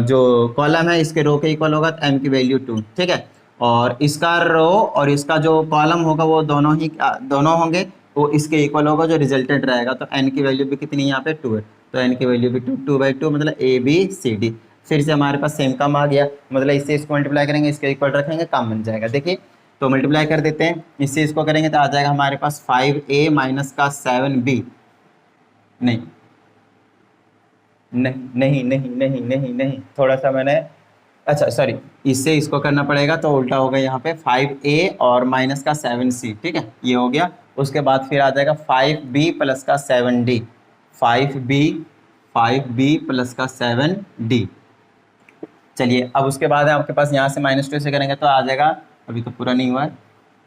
[SPEAKER 1] जो कॉलम है इसके रो के इक्वल होगा, तो m की वैल्यू 2, ठीक है। और इसका रो और इसका जो कॉलम होगा वो दोनों होंगे, वो इसके इक्वल होगा जो रिजल्टेंट रहेगा, तो n की वैल्यू भी कितनी यहाँ पे 2 है। तो n की वैल्यू भी 2, 2/2 मतलब ABCD। फिर से हमारे पास सेम काम आ गया, मतलब इससे इसको मल्टीप्लाई करेंगे, इसके इक्वल रखेंगे, काम बन जाएगा। देखिए तो मल्टीप्लाई कर देते हैं, इससे इसको करेंगे तो आ जाएगा हमारे पास 5A माइनस का 7B। नहीं नहीं नहीं नहीं नहीं नहीं नहीं, थोड़ा सा मैंने, अच्छा सॉरी, इससे इसको करना पड़ेगा तो उल्टा होगा यहाँ पे 5A और माइनस का 7C, ठीक है, ये हो गया। उसके बाद फिर आ जाएगा 5B प्लस का 7D, 5B प्लस का 7D। चलिए अब उसके बाद है आपके पास यहाँ से -2 से करेंगे तो आ जाएगा, अभी तो पूरा नहीं हुआ है,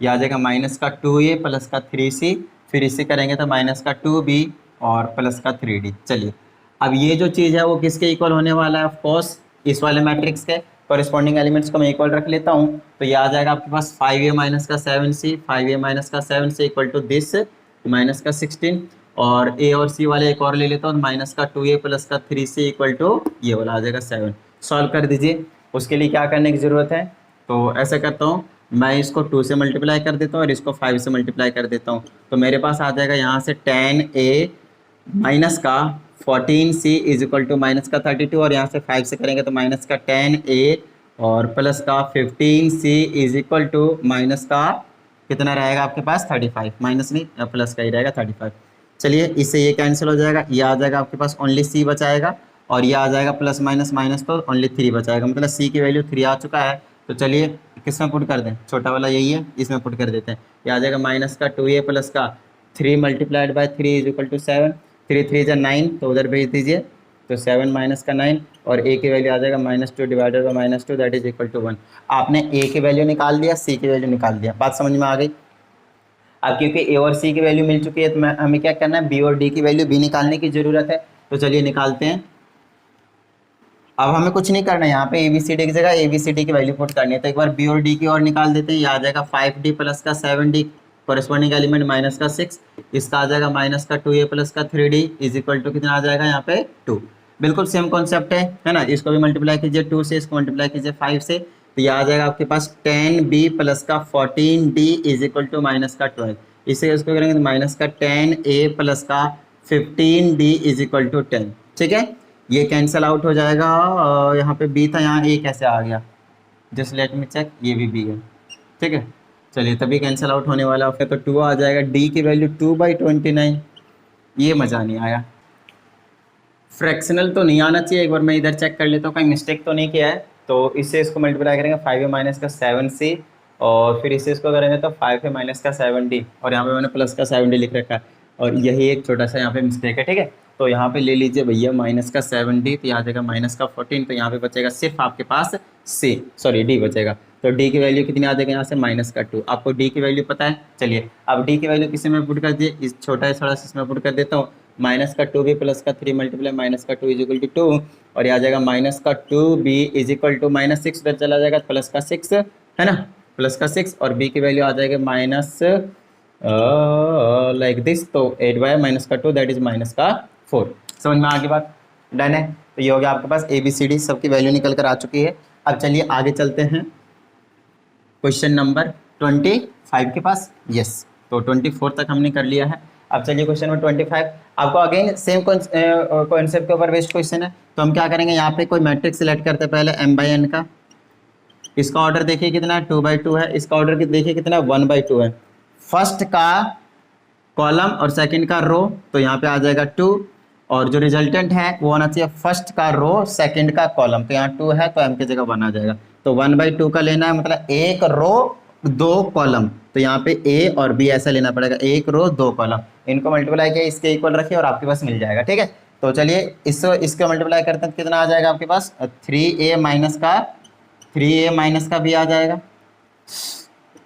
[SPEAKER 1] ये आ जाएगा माइनस का 2A प्लस का 3C, फिर इससे करेंगे तो माइनस का 2B और प्लस का 3D। चलिए अब ये जो चीज़ है वो किसके इक्वल होने वाला है, ऑफ कोर्स इस वाले मैट्रिक्स के कॉरेस्पॉन्डिंग एलिमेंट्स को मैं इक्वल रख लेता हूँ। तो ये आ जाएगा आपके पास 5A माइनस का 7C, 5A माइनस का 7C equal to this minus का 16, और A और C वाले एक और ले लेता हूँ, माइनस का 2A प्लस का 3C इक्वल टू ये वाला आ जाएगा 7। सॉल्व कर दीजिए। उसके लिए क्या करने की ज़रूरत है, तो ऐसा करता हूँ, मैं इसको 2 से मल्टीप्लाई कर देता हूँ और इसको 5 से मल्टीप्लाई कर देता हूँ। तो मेरे पास आ जाएगा यहाँ से 10A माइनस का 14C is equal to minus का 32, और यहाँ से 5 से करेंगे तो माइनस का 10A और प्लस का 15C is equal to minus का कितना रहेगा आपके पास 35, माइनस नहीं प्लस का ही रहेगा 35। चलिए इससे ये कैंसिल हो जाएगा, ये आ जाएगा आपके पास ओनली C बचाएगा, और ये आ जाएगा प्लस माइनस माइनस तो ओनली 3 बचाएगा, मतलब C की वैल्यू 3 आ चुका है। तो चलिए किस में पुट कर दें, छोटा वाला यही है, इसमें पुट कर देते हैं। ये आ जाएगा माइनस का 2A प्लस का 3 multiplied by 3 is equal to 7, 3 3 जा 9, तो उधर भेज दीजिए, तो 7 माइनस का 9, और A की वैल्यू आ जाएगा -2 divided by -2 that is equal to 1। आपने A की वैल्यू निकाल दिया, C की वैल्यू निकाल दिया, बात समझ में आ गई। अब क्योंकि A और C की वैल्यू मिल चुकी है तो हमें क्या करना है, B और D की वैल्यू भी निकालने की ज़रूरत है। तो चलिए निकालते हैं। अब हमें कुछ नहीं करना है, यहाँ पे ABCD की जगह ABCD की वैल्यू पुट करनी है, तो एक बार B और D की और निकाल देते हैं। ये आ जाएगा 5D प्लस का 7D कॉरेस्पॉन्डिंग एलिमेंट माइनस का 6, इसका आ जाएगा माइनस का 2A प्लस का 3D इज इक्वल टू कितना आ जाएगा यहाँ पे 2। बिल्कुल सेम कॉन्सेप्ट है ना, इसको भी मल्टीप्लाई कीजिए 2 से, इसको मल्टीप्लाई कीजिए 5 से, तो ये आ जाएगा आपके पास 10B प्लस का 14D is equal to minus का 12, इसे इसको करेंगे तो माइनस का 10A प्लस का 15D इज इक्वल टू 10। ठीक है, ये कैंसिल आउट हो जाएगा, यहाँ पे B था, यहाँ A कैसे आ गया, जस्ट लेट मी चेक, ये भी B है। ठीक है, चलिए तभी कैंसिल आउट होने वाला है, तो 2 आ जाएगा, D की वैल्यू 2/29, ये मज़ा नहीं आया। फ्रैक्शनल तो नहीं आना चाहिए, एक बार मैं इधर चेक कर लेता हूँ कहीं मिस्टेक तो नहीं किया है। तो इससे इसको मल्टीप्लाई करेंगे 5A माइनस का 7C, और फिर इससे इसको करेंगे तो 5A माइनस का 7D, और यहाँ पे मैंने प्लस का 7D लिख रखा है, और यही एक छोटा सा यहाँ पे मिस्टेक है। ठीक है, तो यहाँ पे ले लीजिए भैया माइनस का 7D, तो यहाँ आ जाएगा माइनस का 14, तो यहाँ पे बचेगा सिर्फ आपके पास D बचेगा। तो D की वैल्यू कितनी आ जाएगा यहाँ से माइनस का 2। आपको D की वैल्यू पता है, चलिए अब D की वैल्यू किसी में पुट कर दिए, इस छोटा है थोड़ा सा इसमें पुट कर देता हूँ, माइनस का 2B प्लस का 3 मल्टीप्लाई माइनस का 2 इज इक्वल टू 2, और ये आ जाएगा माइनस का 2B इज इक्वल टू -6, उधर चला जाएगा प्लस का 6 है ना, प्लस का 6, और B की वैल्यू आ जाएगा माइनस लाइक दिस, तो 8 माइनस का 2 दैट इज माइनस का 4। समझ में आगे बात, डन है। तो ये हो गया आपके पास ABCD सबकी वैल्यू निकल कर आ चुकी है। अब चलिए आगे चलते हैं क्वेश्चन नंबर 25 के पास। यस, तो 24 तक हमने कर लिया है। अब चलिए क्वेश्चन नंबर 25, आपको अगेन सेम कॉन्सेप्ट के ऊपर बेस्ड क्वेश्चन है। तो हम क्या करेंगे, यहाँ पे कोई मैट्रिक्स सिलेक्ट करते हैं पहले m/n का, इसका ऑर्डर देखिए कितना 2/2 है, इसका ऑर्डर देखिए कितना 1/2 है। फर्स्ट का कॉलम और सेकंड का रो, तो यहाँ पे आ जाएगा 2, और जो रिजल्टेंट है वो होना चाहिए फर्स्ट का रो सेकंड का कॉलम, तो यहाँ 2 है तो m की जगह 1 आ जाएगा। तो 1/2 का लेना है, मतलब एक रो 2 कॉलम, तो यहाँ पे A और B ऐसा लेना पड़ेगा, एक रो 2 कॉलम, इनको मल्टीप्लाई किया इसके इक्वल रखिए और आपके पास मिल जाएगा। ठीक है, तो चलिए इसको मल्टीप्लाई करते हैं, कितना आ जाएगा आपके पास 3A माइनस का B आ जाएगा,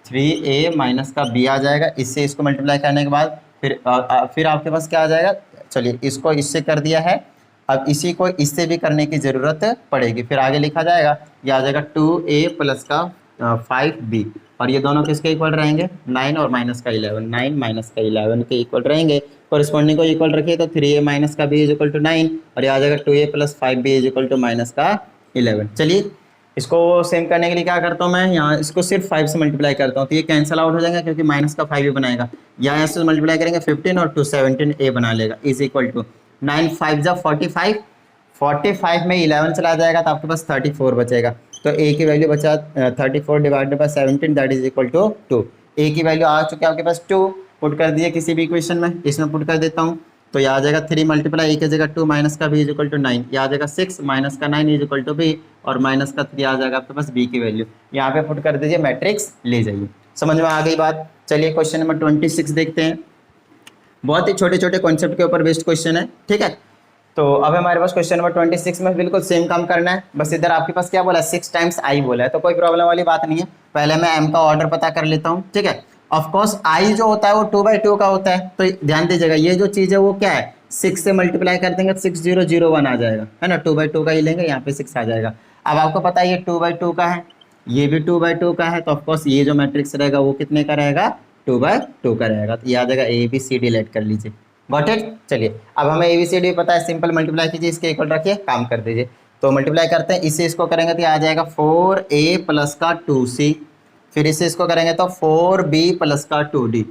[SPEAKER 1] 3A माइनस का B आ जाएगा। इससे इसको मल्टीप्लाई करने के बाद फिर आपके पास क्या आ जाएगा, चलिए इसको इससे कर दिया है, अब इसी को इससे भी करने की ज़रूरत पड़ेगी, फिर आगे लिखा जाएगा, ये आ जाएगा 2A प्लस का 5B, और ये दोनों किसके इक्वल रहेंगे 9 और माइनस का 11, 9 माइनस का 11 के इक्वल रहेंगे। कॉरेस्पॉन्डिंग को इक्वल रखिए तो 3A माइनस का B इज इक्वल टू 9, और ये आ जाएगा 2A plus 5B is equal to minus का 11। चलिए इसको सेम करने के लिए क्या करता हूँ मैं, यहाँ इसको सिर्फ 5 से मल्टीप्लाई करता हूँ, तो ये कैंसिल आउट हो जाएगा क्योंकि माइनस का 5 ही बनाएगा, यहाँ से मल्टीप्लाई करेंगे 15 और 2 17A बना लेगा इज इक्वल टू 9 5 जा 45, 45 में 11 चला जाएगा तो आपके पास 34 बचेगा। तो ए की वैल्यू बचा 34 divided by 17 that is equal to 2। A की वैल्यू आ चुकी है आपके पास 2, पुट कर दिए किसी भी इक्वेशन में, इसमें पुट कर देता हूँ तो यह आ जाएगा 3 मल्टीप्लाई ए की जगह 2 माइनस का बी इज इक्वल टू 9, यह आ जाएगा 6 माइनस का 9 इज इक्वल टू बी, और माइनस का 3 आ जाएगा आपके पास बी की वैल्यू। यहाँ पे पुट कर दीजिए, मैट्रिक्स ले जाइए। समझ में आ गई बात। चलिए क्वेश्चन नंबर 26 देखते हैं। बहुत ही छोटे छोटे कॉन्सेप्ट के ऊपर बेस्ड क्वेश्चन है, ठीक है। तो अब हमारे पास क्वेश्चन नंबर 26 में बिल्कुल सेम काम करना है, बस इधर आपके पास क्या बोला है 6 टाइम्स आई बोला है, तो कोई प्रॉब्लम वाली बात नहीं है। पहले मैं एम का ऑर्डर पता कर लेता हूँ, ठीक है। ऑफकोर्स आई जो होता है वो 2/2 का होता है, तो ध्यान दीजिएगा ये जो चीज़ है वो क्या है 6 से मल्टीप्लाई कर देंगे 6001 आ जाएगा, है ना। 2/2 का ही लेंगे, यहाँ पे 6 आ जाएगा। अब आपको पता है ये 2/2 का है, ये भी 2/2 का है, तो ऑफकोर्स ये जो मैट्रिक्स रहेगा वो कितने का रहेगा 2/2 का रहेगा। तो ये आ जाएगा ABCD लेट कर लीजिए, गॉट इट। चलिए अब हमें ABCD पता है, सिंपल मल्टीप्लाई कीजिए, इसके इक्वल रखिए, काम कर दीजिए। तो मल्टीप्लाई करते हैं, इससे इसको करेंगे तो आ जाएगा 4A प्लस का 2C, फिर इससे इसको करेंगे तो 4B प्लस का 2D,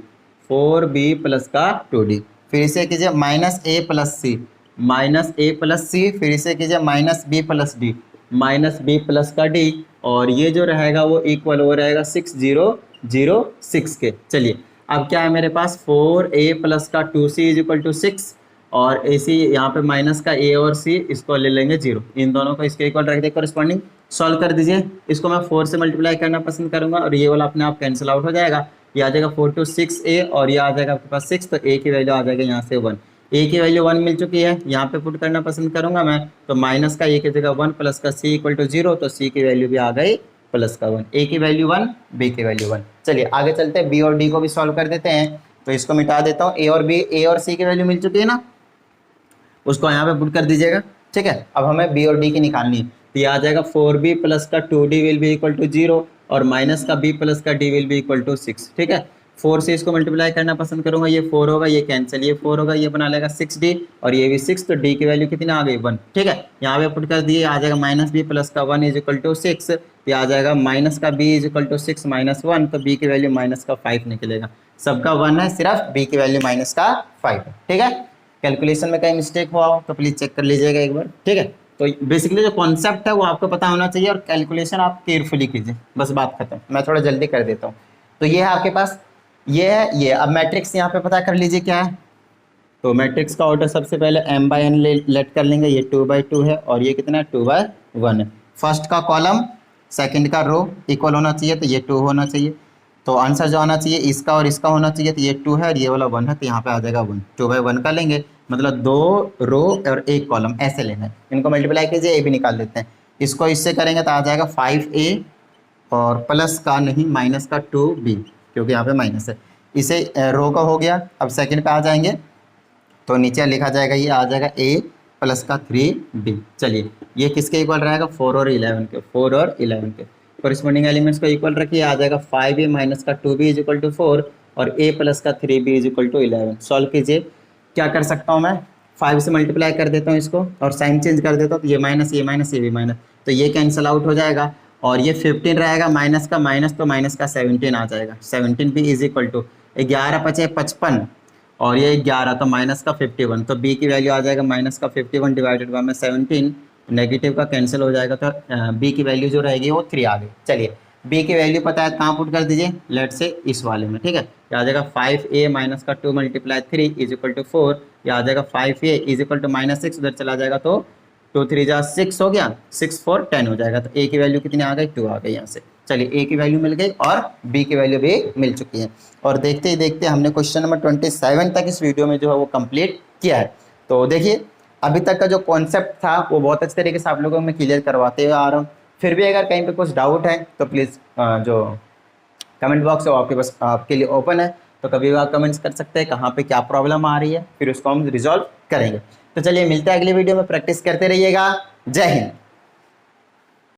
[SPEAKER 1] 4B प्लस का 2D, फिर इसे कीजिए -A plus C, -A plus C, फिर इसे कीजिए -B plus D, -B plus का D, और ये जो रहेगा वो इक्वल हो रहेगा 6006 के। चलिए अब क्या है मेरे पास 4A प्लस का 2C इज इक्वल टू 6, और AC यहाँ पे माइनस का A और C इसको ले लेंगे 0, इन दोनों को इसके इक्वल रख दे, कॉरेस्पॉन्डिंग सॉल्व कर दीजिए। इसको मैं 4 से मल्टीप्लाई करना पसंद करूंगा, और ये वाला अपने आप कैंसिल आउट हो जाएगा, ये आ जाएगा 4 to 6A, और ये आ जाएगा आपके पास 6, तो A की वैल्यू आ जाएगी यहाँ से 1। A की वैल्यू 1 मिल चुकी है, यहाँ पे पुट करना पसंद करूंगा मैं, तो माइनस का A की जगह 1 प्लस का C इक्वल टू 0, तो C की वैल्यू भी आ गई प्लस का 1, A की वैल्यू 1, B की वैल्यू 1। चलिए आगे चलते हैं, B और D को भी सॉल्व कर देते हैं। तो इसको मिटा देता हूँ, A और C की वैल्यू मिल चुकी है ना, उसको यहाँ पे पुट कर दीजिएगा, ठीक है। अब हमें B और D की निकालनी है, तो ये आ जाएगा 4B प्लस का 2D will be equal to 0, और माइनस का B प्लस का D will be equal to 6, ठीक है। 4 से इसको मल्टीप्लाई करना पसंद करूंगा, ये 4 होगा, ये कैंसिल, ये 4 होगा, ये बना लेगा 6D, और ये भी 6, तो D की वैल्यू कितनी आ गई 1, ठीक है। यहाँ पे पुट कर दिए, आ जाएगा -B प्लस का 1 इज इक्वल टू 6, ये आ जाएगा माइनस का B is equal to 6 minus 1, तो B की वैल्यू माइनस का 5 निकलेगा। सबका 1 है, सिर्फ B की वैल्यू माइनस का 5 है, ठीक है। कैलकुलेशन में कहीं मिस्टेक हुआ हो तो प्लीज़ चेक कर लीजिएगा एक बार, ठीक है। तो बेसिकली जो कॉन्सेप्ट है वो आपको पता होना चाहिए, और कैलकुलेशन आप केयरफुली कीजिए, बस बात खत्म। मैं थोड़ा जल्दी कर देता हूँ। तो ये है आपके पास, ये है ये। अब मैट्रिक्स यहाँ पे पता कर लीजिए क्या है। तो मैट्रिक्स का ऑर्डर सबसे पहले m/n लेट कर लेंगे, ये 2/2 है, और ये कितना है 2/1 है। फर्स्ट का कॉलम सेकंड का रो इक्वल होना चाहिए, तो ये 2 होना चाहिए। तो आंसर जो आना चाहिए इसका और इसका होना चाहिए, तो ये 2 है और ये वाला 1 है, तो यहाँ पे आ जाएगा 1। 2/1 का लेंगे, मतलब 2 रो और 1 कॉलम ऐसे लेना है। इनको मल्टीप्लाई कीजिए, ए भी निकाल देते हैं। इसको इससे करेंगे तो आ जाएगा 5A, और प्लस का नहीं माइनस का 2B, क्योंकि यहाँ पे माइनस है। इसे रो का हो गया। अब सेकंड पे आ जाएंगे, तो नीचे लिखा जाएगा, ये आ जाएगा A प्लस का 3B। चलिए ये किसके इक्वल रहेगा 4 और 11 के, 4 और 11 के। कॉरेस्पॉन्डिंग एलिमेंट्स को इक्वल रखिए, आ जाएगा 5A माइनस का 2B इज इक्वल टू 4, और A प्लस का 3B is equal to 11। Solve कीजिए। क्या कर सकता हूँ मैं, 5 से मल्टीप्लाई कर देता हूँ इसको, और साइन चेंज कर देता हूँ, तो ये माइनस ये माइनस ये भी माइनस, तो ये कैंसिल आउट हो जाएगा, और ये 15 रहेगा, माइनस का माइनस, तो माइनस का 17 आ जाएगा। 17 भी इज इक्वल टू 11 5 55, और ये 11, तो माइनस का 51, तो B की वैल्यू आ जाएगा माइनस का 51 डिवाइडेड बाय में 17, नेगेटिव का कैंसिल हो जाएगा, तो B की वैल्यू जो रहेगी वो 3 आ गई। चलिए B की वैल्यू पता है, कहाँ पुट कर दीजिए, लेट से इस वाले में, ठीक है। ये आ जाएगा 5A माइनस का 2 मल्टीप्लाई 3 इज इक्वल टू 4, ये आ जाएगा 5A इज इक्वल टू -6, उधर चला जाएगा तो 2 3 जा 6 हो गया, 6 4 10 हो जाएगा, तो A की वैल्यू कितनी आ गई 2 आ गई यहाँ से। चलिए A की वैल्यू मिल गई और B की वैल्यू भी मिल चुकी है, और देखते ही देखते हमने क्वेश्चन नंबर 27 तक इस वीडियो में जो है वो कंप्लीट किया है। तो देखिए अभी तक का जो कॉन्सेप्ट था वो बहुत अच्छे तरीके से आप लोगों को मैं क्लियर करवाते हुए आ रहा हूँ। फिर भी अगर कहीं पे कुछ डाउट है तो प्लीज़ जो कमेंट बॉक्स है वो आपके पास आपके लिए ओपन है, तो कभी भी आप कमेंट्स कर सकते हैं कहाँ पे क्या प्रॉब्लम आ रही है, फिर उसको हम रिजॉल्व करेंगे। तो चलिए मिलते हैं अगली वीडियो में, प्रैक्टिस करते रहिएगा। जय हिंद।